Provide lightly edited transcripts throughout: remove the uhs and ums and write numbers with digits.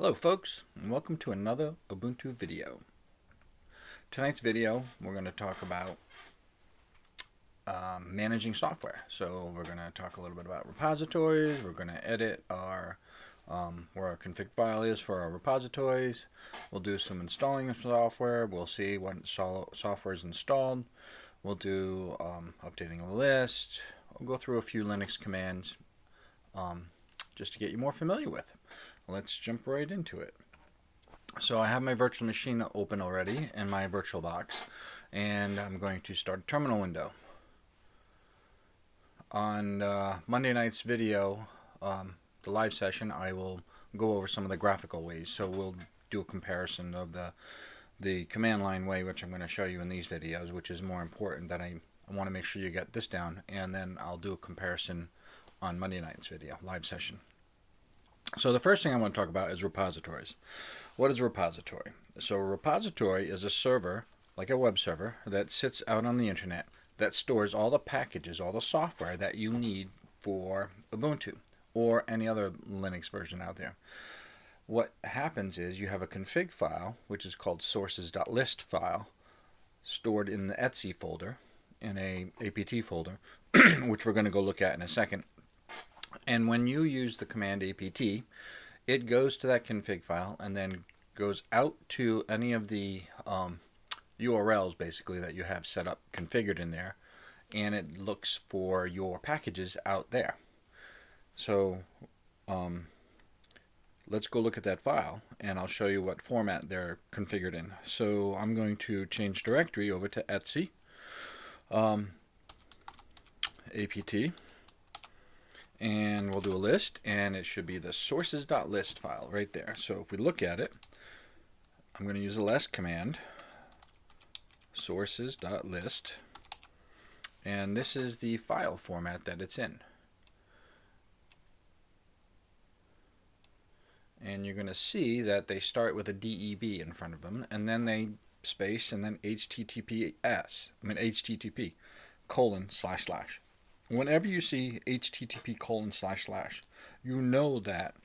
Hello folks, and welcome to another Ubuntu video. Tonight's video, we're going to talk about managing software. So we're going to talk a little bit about repositories. We're going to edit where our config file is for our repositories. We'll do some installing of software. We'll see what software is installed. We'll do updating the list. We'll go through a few Linux commands just to get you more familiar with. Let's jump right into it. So I have my virtual machine open already in my VirtualBox, and I'm going to start a terminal window. On Monday night's video, the live session, I will go over some of the graphical ways. So we'll do a comparison of the command line way, which I'm going to show you in these videos, which is more important. That I want to make sure you get this down, and then I'll do a comparison on Monday night's video, live session. So the first thing I want to talk about is repositories. What is a repository? So a repository is a server, like a web server, that sits out on the internet that stores all the packages, all the software that you need for Ubuntu or any other Linux version out there. What happens is you have a config file, which is called sources.list file, stored in the etc folder, in a apt folder, which we're going to go look at in a second. And when you use the command apt, it goes to that config file and then goes out to any of the URLs basically that you have set up configured in there, and it looks for your packages out there. So let's go look at that file, and I'll show you what format they're configured in. So I'm going to change directory over to etc apt, and we'll do a list, and it should be the sources.list file right there. So if we look at it, I'm going to use the less command, sources.list, and this is the file format that it's in. And you're going to see that they start with a DEB in front of them, and then they space, and then HTTP:// Whenever you see HTTP:// you know that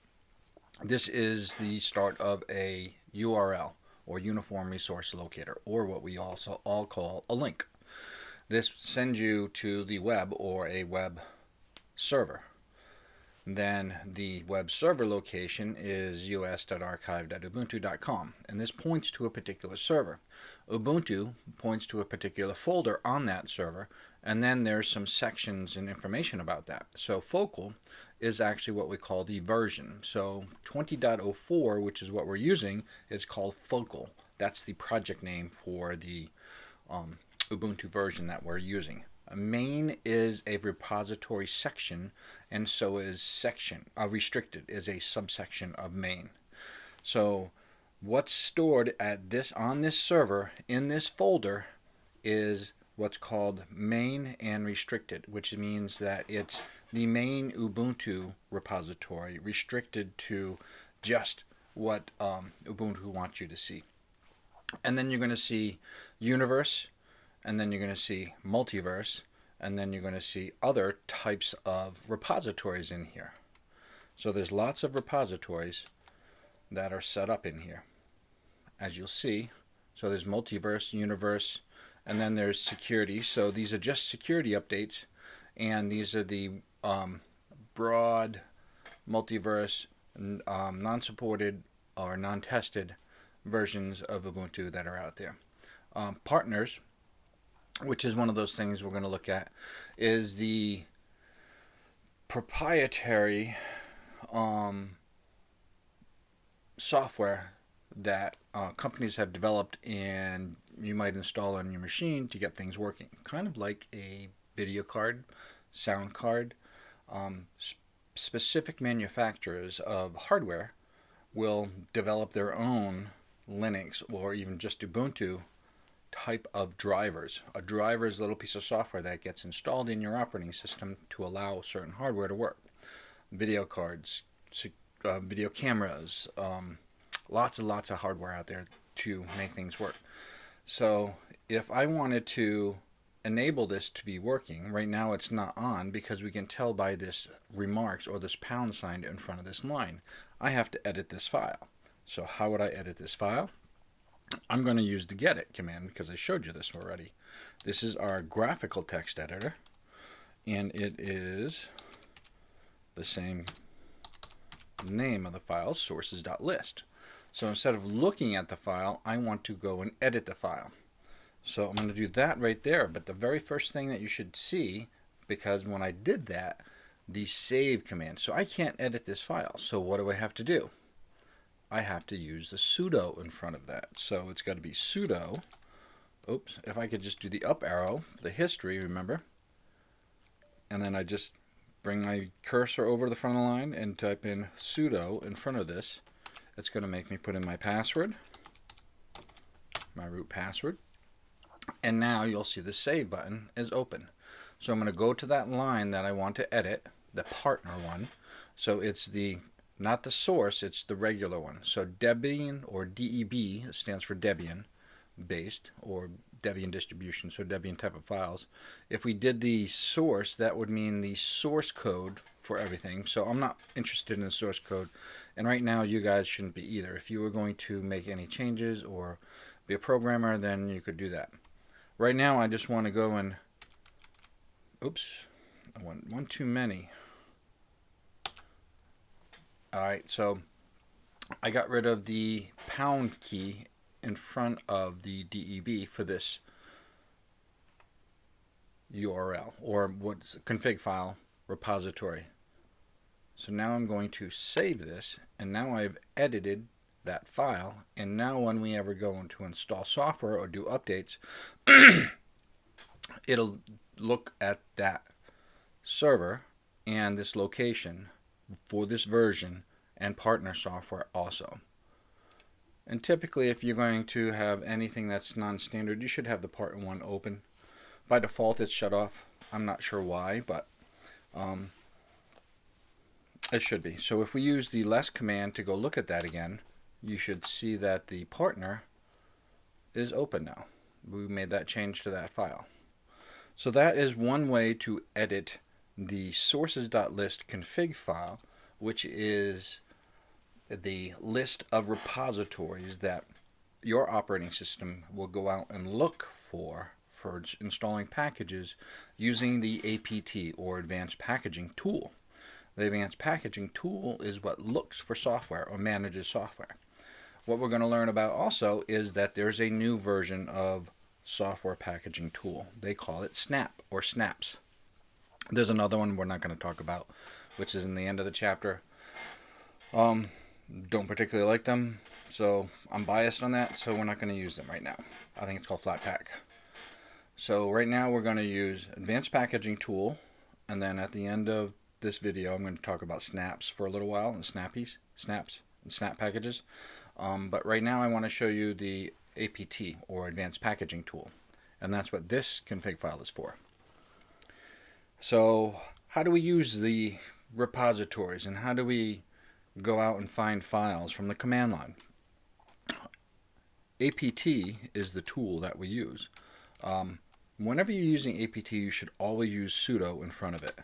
this is the start of a URL, or Uniform Resource Locator, or what we also all call a link. This sends you to the web or a web server. Then the web server location is us.archive.ubuntu.com, and this points to a particular server. Ubuntu points to a particular folder on that server, and then there's some sections and information about that. So focal is actually what we call the version. So 20.04, which is what we're using, is called focal. That's the project name for the Ubuntu version that we're using. Main is a repository section, and so is section. Restricted is a subsection of main. So what's stored on this server in this folder is what's called main and restricted, which means that it's the main Ubuntu repository, restricted to just what Ubuntu wants you to see. And then you're going to see universe, and then you're going to see multiverse, and then you're going to see other types of repositories in here. So there's lots of repositories that are set up in here, as you'll see. So there's multiverse, universe, and then there's security. So these are just security updates, and these are the broad multiverse, non-supported or non-tested versions of Ubuntu that are out there. Partners, which is one of those things we're going to look at, is the proprietary software that companies have developed and you might install on your machine to get things working. Kind of like a video card, sound card. Specific manufacturers of hardware will develop their own Linux or even just Ubuntu type of drivers. A driver is a little piece of software that gets installed in your operating system to allow certain hardware to work. Video cards, video cameras, lots and lots of hardware out there to make things work. So if I wanted to enable this to be working, right now it's not on because we can tell by this remarks or this pound sign in front of this line. I have to edit this file. So how would I edit this file? I'm going to use the gedit command because I showed you this already. This is our graphical text editor, and it is the same name of the file, sources.list. So instead of looking at the file, I want to go and edit the file. So I'm going to do that right there. But the very first thing that you should see, because when I did that, the save command. So I can't edit this file. So what do I have to do? I have to use the sudo in front of that. So it's got to be sudo. Oops, if I could just do the up arrow for the history, remember? And then I just bring my cursor over to the front of the line and type in sudo in front of this. It's going to make me put in my password, my root password. And now you'll see the save button is open. So I'm going to go to that line that I want to edit, the partner one. So it's the not the source, it's the regular one. So Debian, or DEB, stands for Debian based, or Debian distribution, so Debian type of files. If we did the source, that would mean the source code for everything. So I'm not interested in the source code, and right now you guys shouldn't be either. If you were going to make any changes or be a programmer, then you could do that. Right now I just want to go and, oops, I went one too many. Alright, so I got rid of the pound key in front of the DEB for this URL, or what's config file repository. So now I'm going to save this, and now I've edited that file, and now when we ever go to install software or do updates, it'll look at that server and this location for this version and partner software also. And typically if you're going to have anything that's non-standard, you should have the part 1 open. By default it's shut off. I'm not sure why, but it should be. So if we use the less command to go look at that again, you should see that the partner is open now. We made that change to that file. So that is one way to edit the sources.list config file, which is the list of repositories that your operating system will go out and look for installing packages using the APT, or Advanced Packaging Tool. The Advanced Packaging Tool is what looks for software or manages software. What we're going to learn about also is that there's a new version of software packaging tool. They call it Snap or Snaps. There's another one we're not going to talk about, which is in the end of the chapter. Don't particularly like them, so I'm biased on that, so we're not going to use them right now. I think it's called Flatpak. So right now we're going to use Advanced Packaging Tool, and then at the end of this video I'm going to talk about snaps for a little while, and snaps and snap packages. But right now I want to show you the APT, or Advanced Packaging Tool, and that's what this config file is for. So how do we use the repositories, and how do we go out and find files from the command line? APT is the tool that we use. Whenever you're using APT, you should always use sudo in front of it.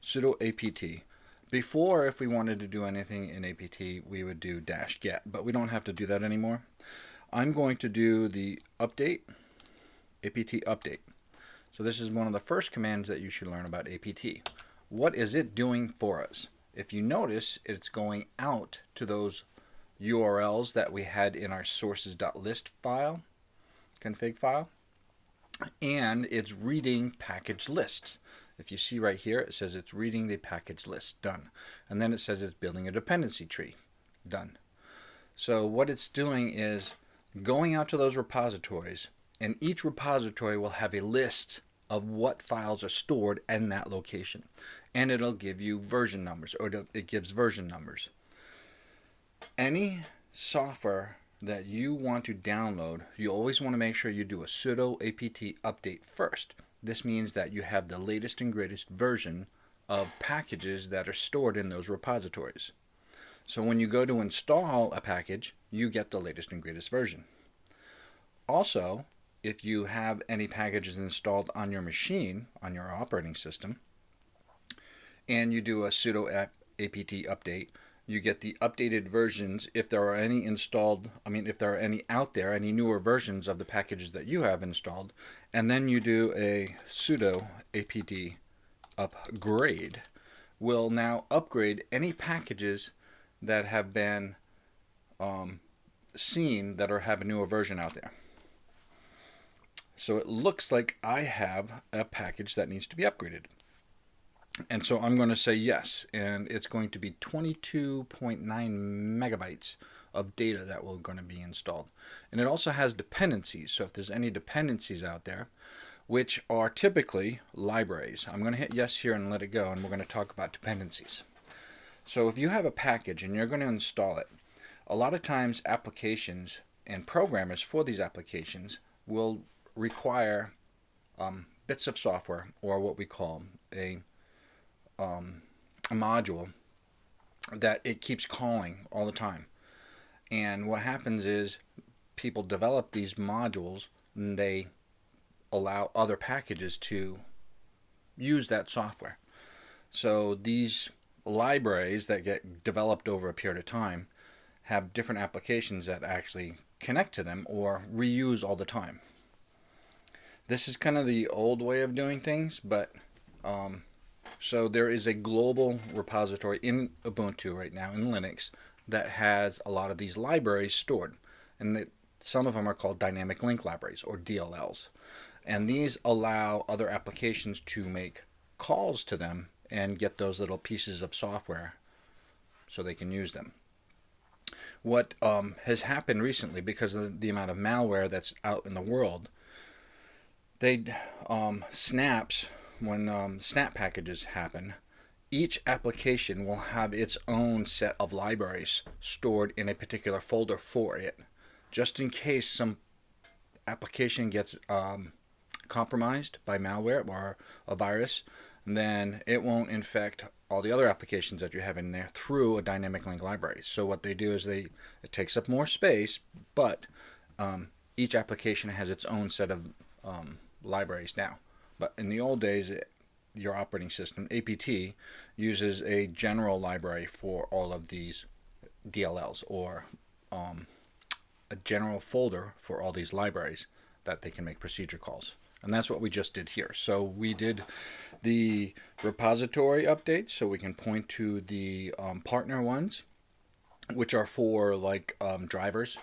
Sudo APT. Before, if we wanted to do anything in APT, we would do -get, but we don't have to do that anymore. I'm going to do the update, APT update. So this is one of the first commands that you should learn about APT. What is it doing for us? If you notice, it's going out to those URLs that we had in our sources.list file, config file, and it's reading package lists. If you see right here, it says it's reading the package list, done. And then it says it's building a dependency tree, done. So what it's doing is going out to those repositories, and each repository will have a list of what files are stored in that location. And it'll give you version numbers, or it gives version numbers. Any software that you want to download, you always want to make sure you do a sudo apt update first. This means that you have the latest and greatest version of packages that are stored in those repositories. So when you go to install a package, you get the latest and greatest version. Also, if you have any packages installed on your machine, on your operating system, and you do a sudo apt update, You get the updated versions if there are any installed, if there are any out there, any newer versions of the packages that you have installed, and then you do a sudo apt upgrade, will now upgrade any packages that have been seen that have a newer version out there. So it looks like I have a package that needs to be upgraded. And so I'm going to say yes, and it's going to be 22.9 megabytes of data that will going to be installed. And it also has dependencies, so if there's any dependencies out there, which are typically libraries, I'm going to hit yes here and let it go, and we're going to talk about dependencies. So if you have a package and you're going to install it, a lot of times applications and programmers for these applications will require bits of software, or what we call a module that it keeps calling all the time. And what happens is people develop these modules and they allow other packages to use that software. So these libraries that get developed over a period of time have different applications that actually connect to them or reuse all the time. This is kind of the old way of doing things, but so there is a global repository in Ubuntu right now in Linux that has a lot of these libraries stored, and some of them are called dynamic link libraries, or DLLs, and these allow other applications to make calls to them and get those little pieces of software so they can use them. What has happened recently, because of the amount of malware that's out in the world, snaps, when snap packages happen, each application will have its own set of libraries stored in a particular folder for it, just in case some application gets compromised by malware or a virus. Then it won't infect all the other applications that you have in there through a dynamic link library. So what they do is it takes up more space, but each application has its own set of libraries now. But in the old days, your operating system, APT, uses a general library for all of these DLLs, or a general folder for all these libraries that they can make procedure calls. And that's what we just did here. So we did the repository updates, so we can point to the partner ones, which are for like drivers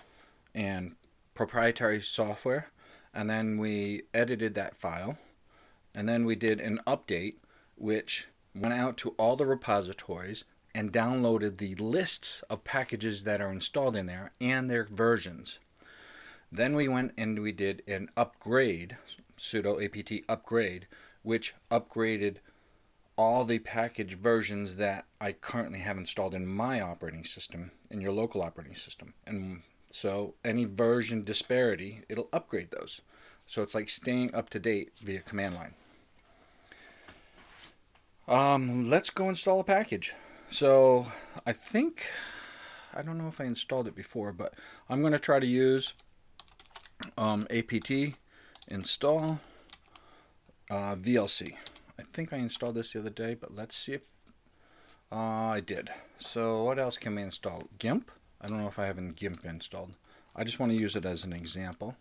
and proprietary software. And then we edited that file. And then we did an update, which went out to all the repositories and downloaded the lists of packages that are installed in there and their versions. Then we went and we did an upgrade, sudo apt upgrade, which upgraded all the package versions that I currently have installed in my operating system, in your local operating system. And so any version disparity, it'll upgrade those. So it's like staying up to date via command line. Let's go install a package. So I don't know if I installed it before, but I'm going to try to use apt install VLC. I think I installed this the other day, but let's see if I did. So what else can we install? GIMP. I don't know if I have any GIMP installed. I just want to use it as an example.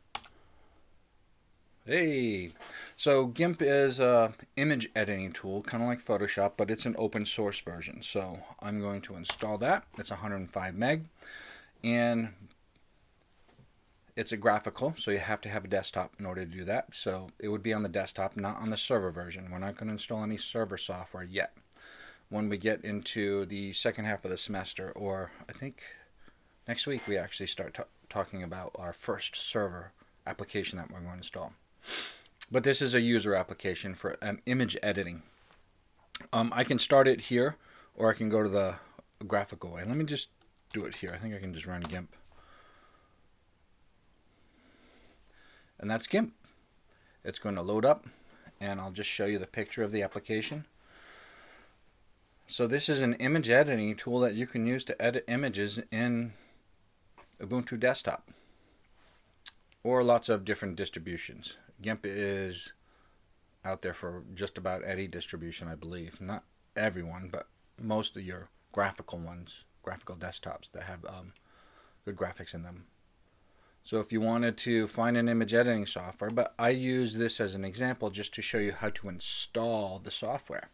Hey, so GIMP is a image editing tool, kind of like Photoshop, but it's an open source version. So I'm going to install that. It's 105 meg, and it's a graphical, so you have to have a desktop in order to do that. So it would be on the desktop, not on the server version. We're not going to install any server software yet. When we get into the second half of the semester, or I think next week, we actually start talking about our first server application that we're going to install. But this is a user application for image editing. I can start it here, or I can go to the graphical way. Let me just do it here. I think I can just run GIMP. And that's GIMP. It's going to load up, and I'll just show you the picture of the application. So this is an image editing tool that you can use to edit images in Ubuntu desktop, or lots of different distributions. GIMP is out there for just about any distribution, I believe. Not everyone, but most of your graphical ones, graphical desktops that have good graphics in them. So if you wanted to find an image editing software, but I use this as an example just to show you how to install the software.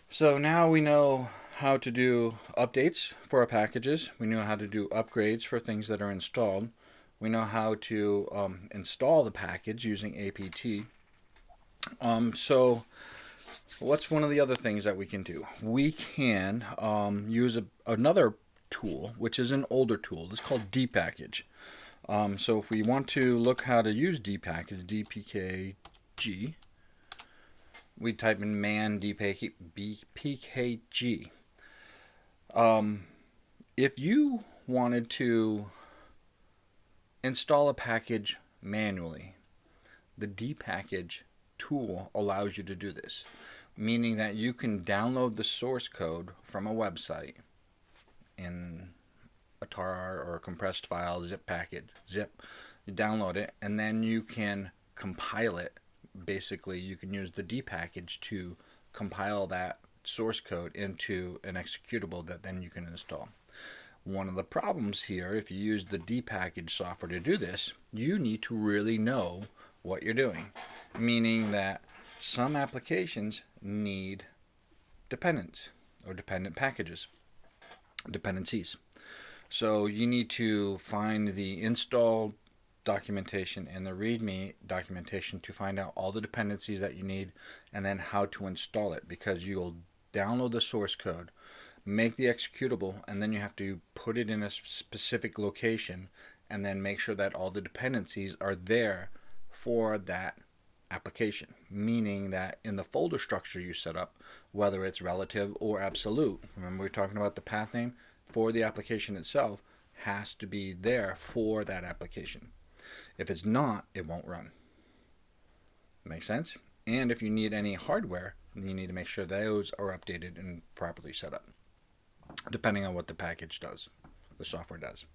So now we know how to do updates for our packages. We know how to do upgrades for things that are installed. We know how to install the package using apt. So what's one of the other things that we can do? We can use another tool, which is an older tool. It's called dpackage. So if we want to look how to use dpackage, dpkg, we type in man dpkg. If you wanted to install a package manually, the dpackage tool allows you to do this, meaning that you can download the source code from a website in a tar or a compressed file, zip package, you download it, and then you can compile it. Basically, you can use the dpackage to compile that source code into an executable that then you can install. One of the problems here, if you use the dpackage software to do this, you need to really know what you're doing, meaning that some applications need dependents or dependent packages, dependencies. So you need to find the install documentation and the README documentation to find out all the dependencies that you need and then how to install it, because you'll download the source code, make the executable, and then you have to put it in a specific location and then make sure that all the dependencies are there for that application, meaning that in the folder structure you set up, whether it's relative or absolute, remember we were talking about the path name for the application itself, has to be there for that application. If it's not, it won't run. Make sense? And if you need any hardware, you need to make sure those are updated and properly set up, depending on what the package does, the software does.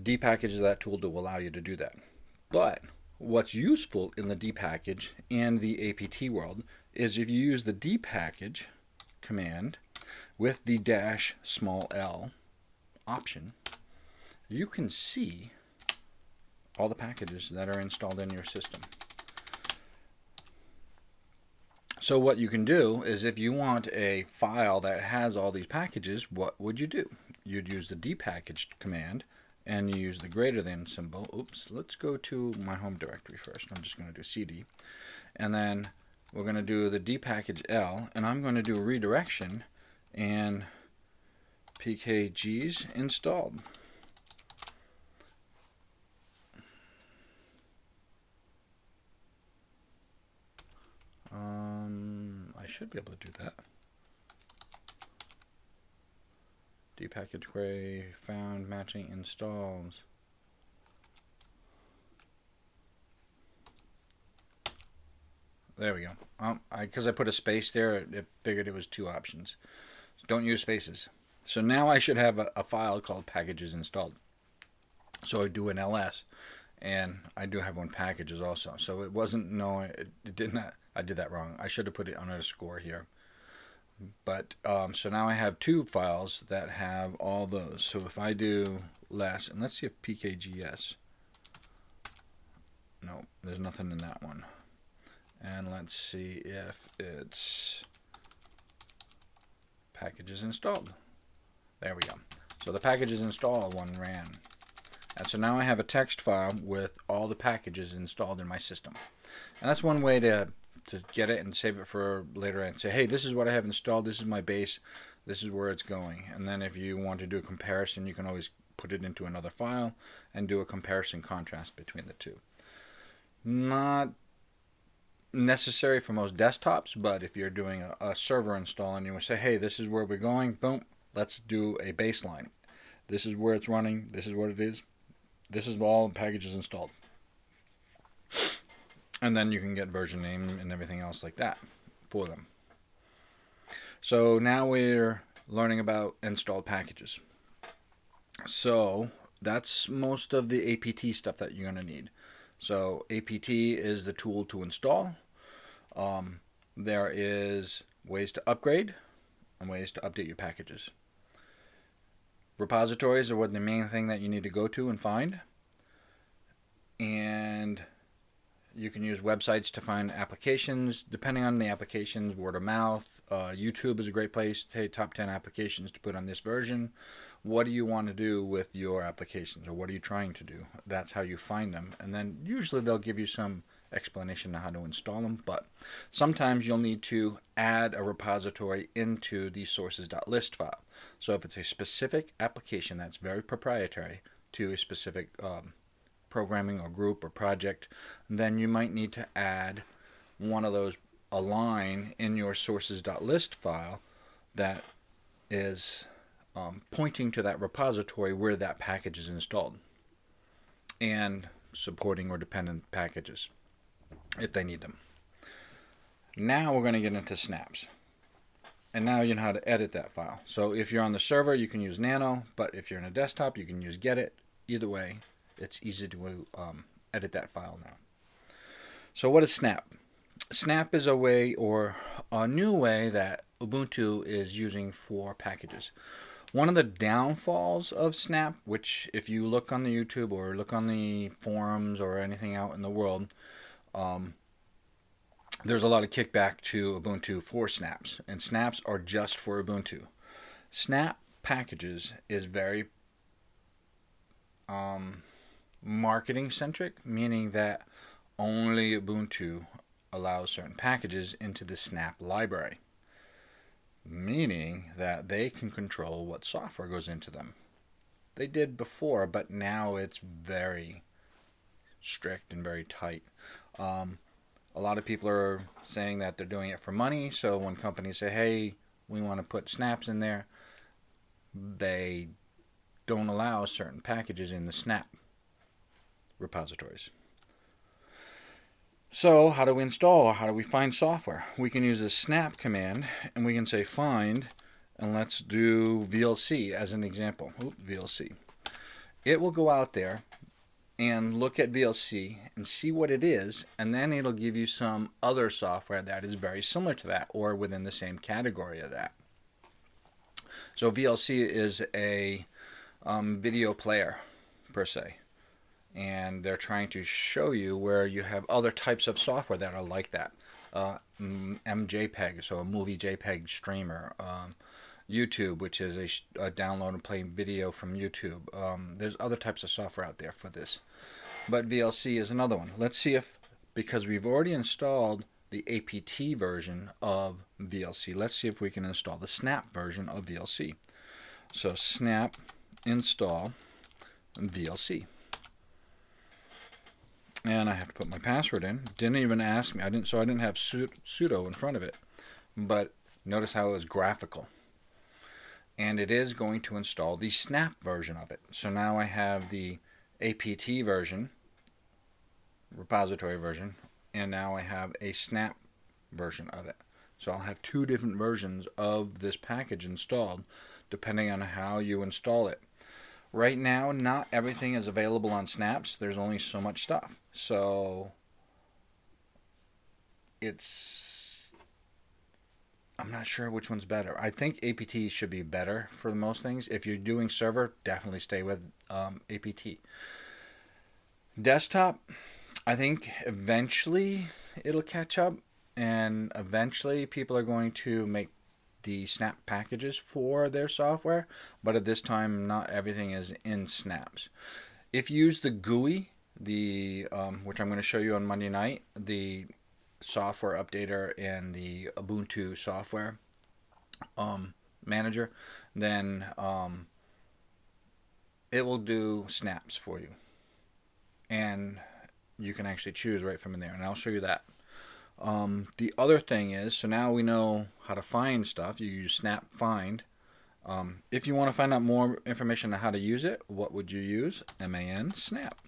Dpackage is that tool to allow you to do that. But what's useful in the dpackage and the apt world is if you use the dpackage command with the -l option, you can see all the packages that are installed in your system. So what you can do is if you want a file that has all these packages, what would you do? You'd use the dpackage command and you use the greater than symbol. Oops, let's go to my home directory first. I'm just going to do cd. And then we're going to do the dpackage-l, and I'm going to do a redirection and pkg's installed. I should be able to do that. Dpackage query found matching installs. There we go. Because I put a space there, it figured it was two options. Don't use spaces. So now I should have a file called packages installed. So I do an ls, and I do have one packages also. So it wasn't, no, it did not, I did that wrong. I should have put it underscore here. But so now I have two files that have all those. So if I do less, and let's see if pkgs, no, there's nothing in that one. And let's see if it's packages installed. There we go. So the packages installed one ran. And so now I have a text file with all the packages installed in my system. And that's one way to get it and save it for later and say, hey, this is what I have installed, this is my base, this is where it's going. And then if you want to do a comparison, you can always put it into another file and do a comparison contrast between the two. Not necessary for most desktops, but if you're doing a server install and you want to say, hey, this is where we're going, boom, let's do a baseline. This is where it's running, this is what it is, this is all the packages installed. And then you can get version name and everything else like that for them. So now we're learning about installed packages. So that's most of the apt stuff that you're going to need. So apt is the tool to install. There is ways to upgrade, and ways to update your packages. Repositories are what the main thing that you need to go to and find. And you can use websites to find applications. Depending on the applications, word of mouth. YouTube is a great place. Hey, top 10 applications to put on this version. What do you want to do with your applications, or what are you trying to do? That's how you find them. And then usually they'll give you some explanation on how to install them. But sometimes you'll need to add a repository into the sources.list file. So if it's a specific application that's very proprietary to a specific programming or group or project, then you might need to add one of those, a line in your sources.list file that is pointing to that repository where that package is installed, and supporting or dependent packages if they need them. Now we're going to get into snaps. And now you know how to edit that file. So if you're on the server, you can use Nano, but if you're in a desktop, you can use Gedit. Either way, it's easy to edit that file now. So what is Snap? Snap is a way, or a new way, that Ubuntu is using for packages. One of the downfalls of Snap, which if you look on the YouTube or look on the forums or anything out in the world, there's a lot of kickback to Ubuntu for snaps, and snaps are just for Ubuntu. Snap packages is very marketing centric, meaning that only Ubuntu allows certain packages into the Snap library, meaning that they can control what software goes into them. They did before, but now it's very strict and very tight. A lot of people are saying that they're doing it for money, so when companies say, hey, we want to put snaps in there, they don't allow certain packages in the Snap repositories. So how do we install, or how do we find software? We can use a snap command, and we can say find, and let's do VLC as an example. VLC. It will go out there and look at VLC and see what it is, and then it'll give you some other software that is very similar to that or within the same category of that. So VLC is a video player per se, and they're trying to show you where you have other types of software that are like that. MJPEG, so a movie JPEG streamer. YouTube, which is a download and play video from YouTube. There's other types of software out there for this, but VLC is another one. Let's see if, because we've already installed the APT version of VLC, let's see if we can install the Snap version of VLC. So Snap install VLC, and I have to put my password in. Didn't even ask me. I didn't have sudo in front of it, but notice how it was graphical. And it is going to install the Snap version of it. So now I have the APT version, repository version, and now I have a Snap version of it. So I'll have two different versions of this package installed depending on how you install it. Right now, not everything is available on snaps. There's only so much stuff. So I'm not sure which one's better. I think APT should be better for most things. If you're doing server, definitely stay with APT. Desktop, I think eventually it'll catch up, and eventually people are going to make the Snap packages for their software, but at this time, not everything is in snaps. If you use the GUI, which I'm going to show you on Monday night, the software updater and the Ubuntu software manager, then it will do snaps for you, and you can actually choose right from in there, and I'll show you that. The other thing is, so now we know how to find stuff. You use Snap Find. If you want to find out more information on how to use it, what would you use? MAN Snap,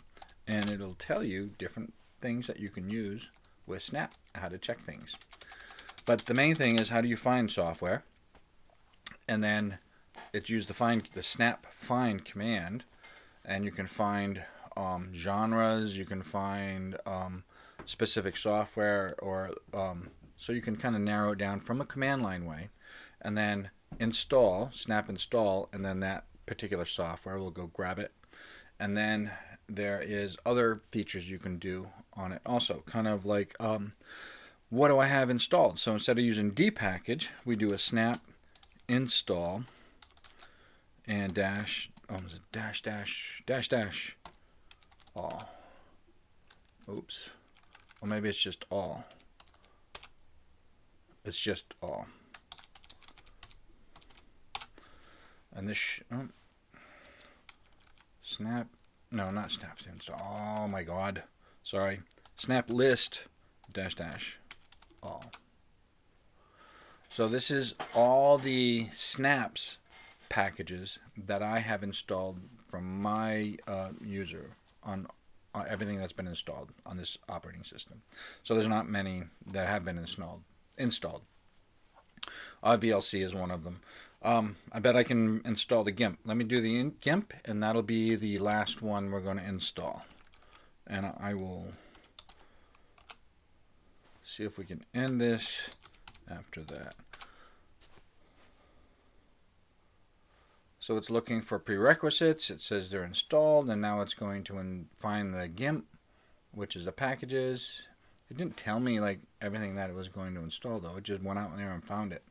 and it'll tell you different things that you can use with Snap, how to check things. But the main thing is, how do you find software? And then it's used the Snap Find command, and you can find genres, you can find specific software, or so you can kind of narrow it down from a command line way, and then install, snap install, and then that particular software will go grab it. And then there is other features you can do on it also, kind of like what do I have installed? So instead of using dpackage, we do a snap install and dash, is it dash dash dash dash all. Oops. Or maybe it's just all. It's just all. And this snap, no, not snap install. Oh my god, sorry. Snap list dash dash all. So this is all the snaps packages that I have installed from my user on everything that's been installed on this operating system. So there's not many that have been installed. VLC is one of them. I bet I can install the GIMP. Let me do the GIMP, and that'll be the last one we're going to install. And I will see if we can end this after that. So it's looking for prerequisites. It says they're installed, and now it's going to find the GIMP, which is the packages. It didn't tell me like everything that it was going to install though. It just went out there and found it.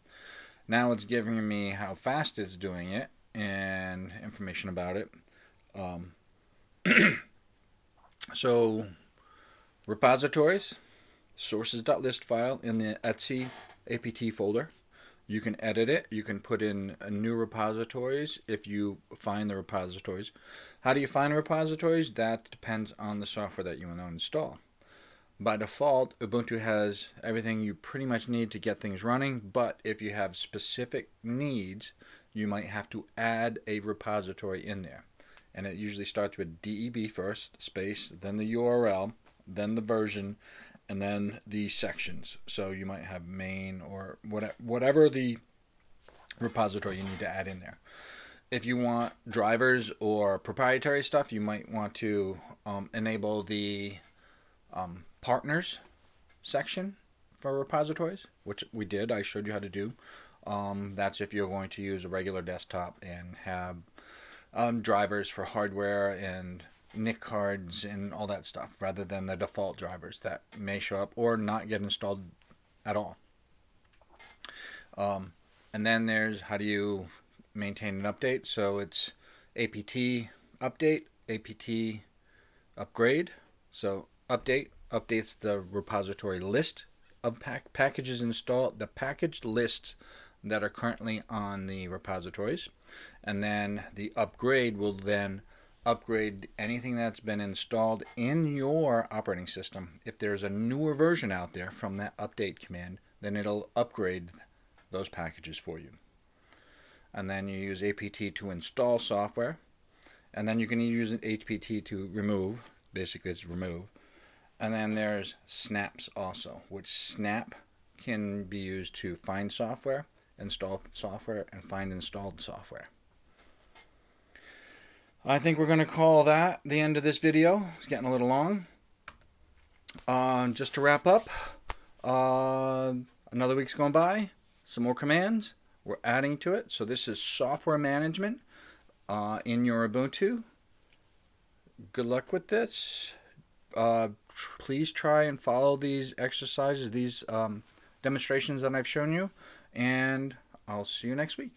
Now it's giving me how fast it's doing it and information about it. So repositories, sources.list file in the Etsy apt folder. You can edit it. You can put in new repositories if you find the repositories. How do you find repositories? That depends on the software that you want to install. By default, Ubuntu has everything you pretty much need to get things running, but if you have specific needs, you might have to add a repository in there. And it usually starts with DEB first, space, then the URL, then the version, and then the sections. So you might have main or whatever the repository you need to add in there. If you want drivers or proprietary stuff, you might want to enable the partners section for repositories, which we did. I showed you how to do. That's if you're going to use a regular desktop and have drivers for hardware and NIC cards and all that stuff, rather than the default drivers that may show up or not get installed at all. And then there's how do you maintain an update. So it's apt update, apt upgrade. So update updates the repository list of packages installed, the packaged lists that are currently on the repositories. And then the upgrade will then upgrade anything that's been installed in your operating system. If there's a newer version out there from that update command, then it'll upgrade those packages for you. And then you use apt to install software, and then you can use apt to remove. Basically it's remove. And then there's snaps also, which snap can be used to find software, install software, and find installed software. I think we're going to call that the end of this video. It's getting a little long. Just to wrap up, another week's gone by. Some more commands. We're adding to it. So this is software management in your Ubuntu. Good luck with this. Please try and follow these exercises, these demonstrations that I've shown you, and I'll see you next week.